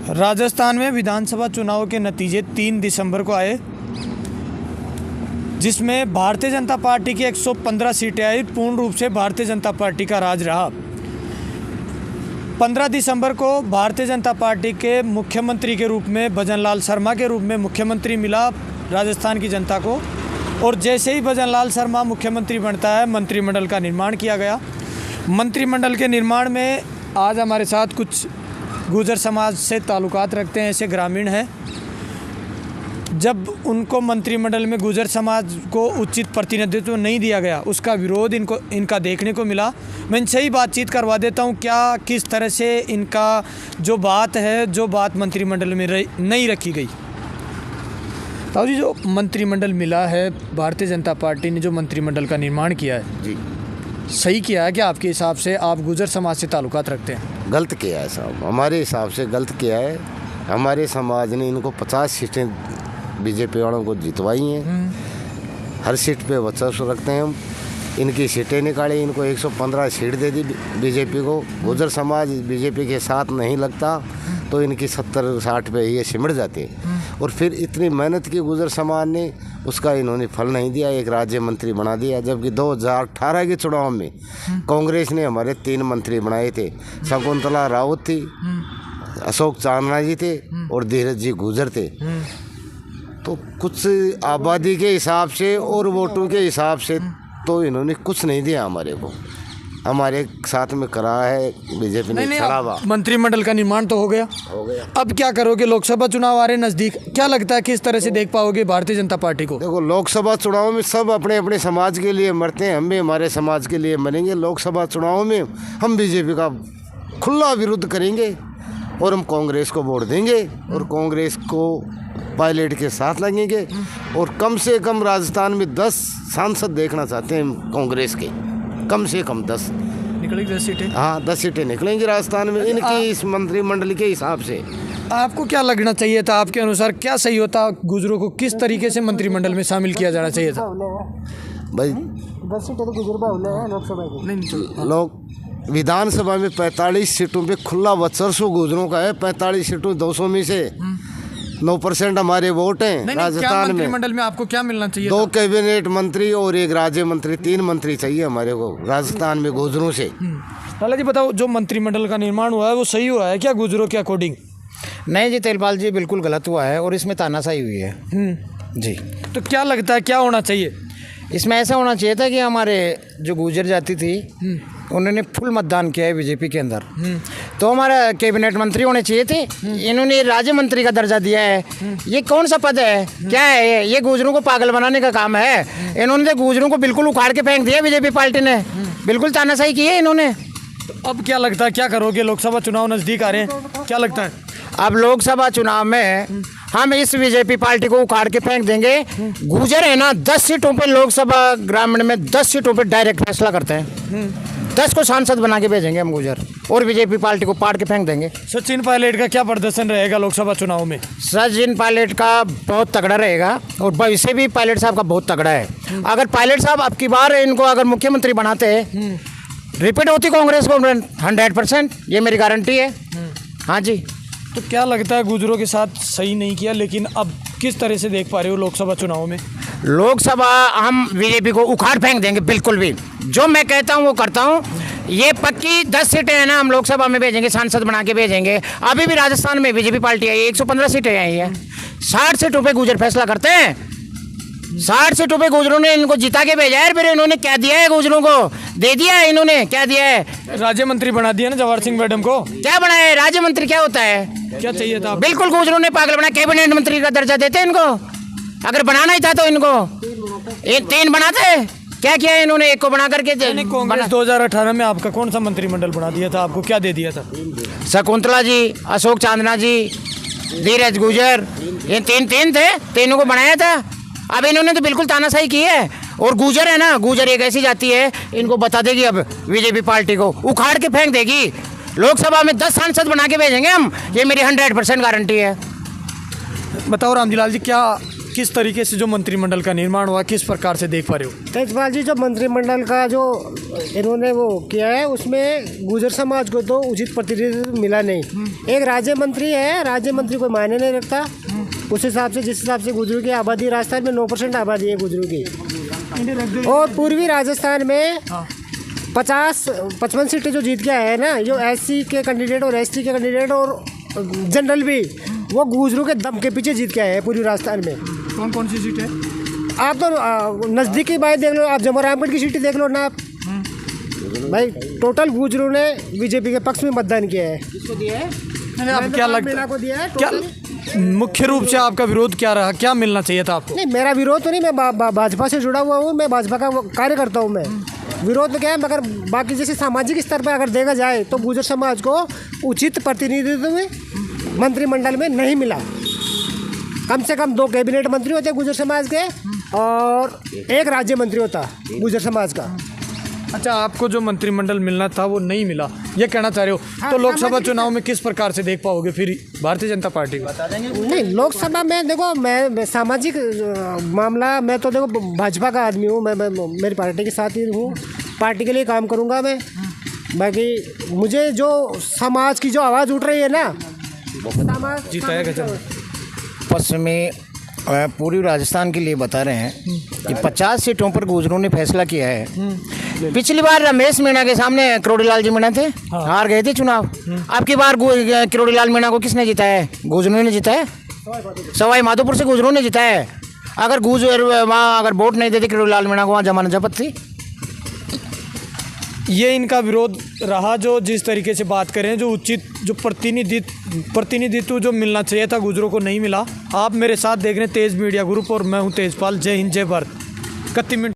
राजस्थान में विधानसभा चुनाव के नतीजे 3 दिसंबर को आए, जिसमें भारतीय जनता पार्टी की 115 सीटें आई। पूर्ण रूप से भारतीय जनता पार्टी का राज रहा। 15 दिसंबर को भारतीय जनता पार्टी के मुख्यमंत्री के रूप में भजनलाल शर्मा के रूप में मुख्यमंत्री मिला राजस्थान की जनता को। और जैसे ही भजनलाल शर्मा मुख्यमंत्री बनता है, मंत्रिमंडल का निर्माण किया गया। मंत्रिमंडल के निर्माण में आज हमारे साथ कुछ गुर्जर समाज से ताल्लुकात रखते हैं, ऐसे ग्रामीण हैं। जब उनको मंत्रिमंडल में गुर्जर समाज को उचित प्रतिनिधित्व नहीं दिया गया, उसका विरोध इनका देखने को मिला। मैं इनसे ही बातचीत करवा देता हूँ, क्या किस तरह से इनका जो बात मंत्रिमंडल में नहीं रखी गई। ताऊ जी, जो मंत्रिमंडल मिला है, भारतीय जनता पार्टी ने जो मंत्रिमंडल का निर्माण किया है जी, सही किया है क्या आपके हिसाब से? आप गुर्जर समाज से ताल्लुकात रखते हैं। गलत किया है साहब, हमारे हिसाब से गलत किया है। हमारे समाज ने इनको 50 सीटें बीजेपी वालों को जितवाई हैं। हर सीट पे वर्चस्व रखते हैं हम। इनकी सीटें निकाली, इनको 115 सीट दे दी बीजेपी को। गुर्जर समाज बीजेपी के साथ नहीं लगता तो इनकी 70-60 पे ये सिमट जाते। और फिर इतनी मेहनत की गुर्जर समाज ने, उसका इन्होंने फल नहीं दिया। एक राज्य मंत्री बना दिया, जबकि 2018 के चुनाव में कांग्रेस ने हमारे 3 मंत्री बनाए थे। शकुंतला रावत थी, अशोक चांदना जी थे और धीरज जी गुर्जर थे। तो कुछ आबादी के हिसाब से और वोटों के हिसाब से तो इन्होंने कुछ नहीं दिया हमारे को। हमारे साथ में करा है बीजेपी ने छड़ावा। मंत्रिमंडल का निर्माण तो हो गया। अब क्या करोगे? लोकसभा चुनाव आ रहे नज़दीक, क्या लगता है किस तरह से देख पाओगे भारतीय जनता पार्टी को? देखो, लोकसभा चुनाव में सब अपने अपने समाज के लिए मरते हैं, हम भी हमारे समाज के लिए मरेंगे। लोकसभा चुनाव में हम बीजेपी का खुला विरोध करेंगे और हम कांग्रेस को वोट देंगे और कांग्रेस को पायलट के साथ लगेंगे। और कम से कम राजस्थान में 10 सांसद देखना चाहते हैं कांग्रेस के, कम से कम 10 निकलेंगी। 10 सीटें? हाँ, 10 सीटें निकलेंगी राजस्थान में इनकी इस मंत्रिमंडल के हिसाब से। आपको क्या लगना चाहिए था? आपके अनुसार क्या सही होता? गुजरों को किस तरीके से मंत्रिमंडल में शामिल किया जाना चाहिए था? भाई 10 सीटें तो गुजर है लोकसभा की। लोग विधानसभा में 45 सीटों पे खुला वर्चस्व गुजरों का है। 45 सीटों 200 में से 9% हमारे वोट हैं राजस्थान में। मंत्रिमंडल में आपको क्या मिलना चाहिए? 2 कैबिनेट मंत्री और 1 राज्य मंत्री, 3 मंत्री चाहिए हमारे को राजस्थान में गुजरों से। लाला जी बताओ, जो मंत्रिमंडल का निर्माण हुआ है वो सही हुआ है क्या गुजरों के अकॉर्डिंग? नहीं जी तेलपाल जी, बिल्कुल गलत हुआ है और इसमें तानाशाही हुई है जी। तो क्या लगता है क्या होना चाहिए? इसमें ऐसा होना चाहिए था कि हमारे जो गुर्जर जाति थी उन्होंने फुल मतदान किया है बीजेपी के अंदर, तो हमारा कैबिनेट मंत्री होने चाहिए थे। इन्होंने राज्य मंत्री का दर्जा दिया है। ये कौन सा पद है? क्या है ये? गुर्जरों को पागल बनाने का काम है। इन्होंने तो गुर्जरों को बिल्कुल उखाड़ के फेंक दिया बीजेपी पार्टी ने। बिल्कुल तानाशाही की है इन्होंने। तो अब क्या लगता है क्या करोगे? लोकसभा चुनाव नज़दीक आ रहे हैं, क्या लगता है? अब लोकसभा चुनाव में हम इस बीजेपी पार्टी को उखाड़ के फेंक देंगे। गुर्जर है ना, 10 सीटों पे लोकसभा ग्रामीण में 10 सीटों पे डायरेक्ट फैसला करते हैं। 10 को सांसद बना के भेजेंगे हम गुर्जर और बीजेपी पार्टी को पाड़ के फेंक देंगे। सचिन पायलट का क्या प्रदर्शन रहेगा लोकसभा चुनाव में? सचिन पायलट का बहुत तगड़ा रहेगा और भविष्य भी पायलट साहब का बहुत तगड़ा है। अगर पायलट साहब अब की बार इनको अगर मुख्यमंत्री बनाते हैं, रिपीट होती कांग्रेस को 100%, ये मेरी गारंटी है। हाँ जी। तो क्या लगता है गुजरों के साथ सही नहीं किया, लेकिन अब किस तरह से देख पा रहे हो लोकसभा चुनाव में? लोकसभा हम बीजेपी को उखाड़ फेंक देंगे, बिल्कुल भी। जो मैं कहता हूँ वो करता हूँ। ये पक्की 10 सीटें हैं ना, हम लोकसभा में भेजेंगे, सांसद बना के भेजेंगे। अभी भी राजस्थान में बीजेपी पार्टी आई है, 115 सीटें आई हैं। 60 सीटों पे गुर्जर फैसला करते हैं। 60 सीटों पे गुर्जरों ने इनको जिता के भेजा है। फिर इन्होंने क्या दिया है गुर्जरों को? दे दिया है इन्होंने, क्या दिया है? राज्य मंत्री बना दिया ना जवाहर सिंह मैडम को। क्या बनाया है? राज्य मंत्री क्या होता है? क्या चाहिए था? बिल्कुल गुर्जरों ने पागल बना। कैबिनेट मंत्री का दर्जा देते इनको। अगर बनाना ही था तो इनको 3 बनाते। क्या किया इन्होंने? 1 को बना करके। कांग्रेस 2018 में आपका कौन सा मंत्रिमंडल बना दिया था? आपको क्या दे दिया था? शकुंतला जी, अशोक चांदना जी, धीरज गुर्जर, ये 3 थे, तीनों को बनाया था। अब इन्होंने तो बिल्कुल तानाशाही की है। और गुर्जर है ना, गुर्जर एक ऐसी जाति है, इनको बता देगी अब बीजेपी पार्टी को, उखाड़ के फेंक देगी। लोकसभा में 10 सांसद बना के भेजेंगे हम, ये मेरी 100% गारंटी है। बताओ रामजीलाल जी, क्या किस तरीके से जो मंत्रिमंडल का निर्माण हुआ किस प्रकार से देख पा रहे हो? तेजपाल जी, जो मंत्रिमंडल का जो इन्होंने वो किया है उसमें गुर्जर समाज को तो उचित प्रतिनिधित्व मिला नहीं। एक राज्य मंत्री है, राज्य मंत्री कोई मायने नहीं रखता उस हिसाब से, जिस हिसाब से गुजरों की आबादी राजस्थान में 9% आबादी है गुजरों की, और पूर्वी राजस्थान में 55 सीटें जो जीत के आए हैं ना, जो एससी के कैंडिडेट और एसटी के कैंडिडेट और जनरल भी, वो गुजरों के दम के पीछे जीत के आए हैं पूर्वी राजस्थान में। कौन कौन सी सीटें? आप तो नज़दीकी बात देख लो, आप जमरामगढ़ की सीटें देख लो ना आप भाई, टोटल गुजरों ने बीजेपी के पक्ष में मतदान किया है। किसको दिया है? अब क्या लगता है, को दिया है क्या मुख्य रूप से आपका विरोध क्या रहा, क्या मिलना चाहिए था आपको? नहीं, मेरा विरोध तो नहीं, मैं भाजपा से जुड़ा हुआ हूँ, मैं भाजपा का कार्य करता हूँ। मैं विरोध तो क्या है, मगर बाकी जैसे सामाजिक स्तर पर अगर देखा जाए तो गुर्जर समाज को उचित प्रतिनिधित्व मंत्रिमंडल में नहीं मिला। कम से कम 2 कैबिनेट मंत्री होते गुर्जर समाज के और 1 राज्य मंत्री होता गुर्जर समाज का। अच्छा, आपको जो मंत्रिमंडल मिलना था वो नहीं मिला, ये कहना चाह रहे हो? तो लोकसभा चुनाव में किस प्रकार से देख पाओगे फिर भारतीय जनता पार्टी को? नहीं, लोकसभा में देखो, मैं सामाजिक मामला, मैं तो देखो भाजपा का आदमी हूँ, मैं मेरी पार्टी के साथ ही हूँ, पार्टी के लिए काम करूँगा मैं। बाकी मुझे जो समाज की जो आवाज़ उठ रही है ना, पश्चिमी पूर्वी राजस्थान के लिए बता रहे हैं कि 50 सीटों पर गुजरों ने फैसला किया है। पिछली बार रमेश मीणा के सामने करोड़ीलाल जी मीणा थे, हार गए थे चुनाव। अब की बार करोड़ीलाल मीणा को किसने जिताया है? गुजरों ने जिताया है। सवाई माधोपुर से गुजरों ने जिताया है। अगर गुजर वहाँ अगर वोट नहीं देते करोड़ीलाल मीणा को, वहाँ जमानत जब्त थी। ये इनका विरोध रहा, जो जिस तरीके से बात करें, जो उचित जो प्रतिनिधित्व जो मिलना चाहिए था गुजरों को नहीं मिला। आप मेरे साथ देख रहे हैं तेज मीडिया ग्रुप और मैं हूं तेजपाल। जय हिंद, जय भारत। 31 मिनट।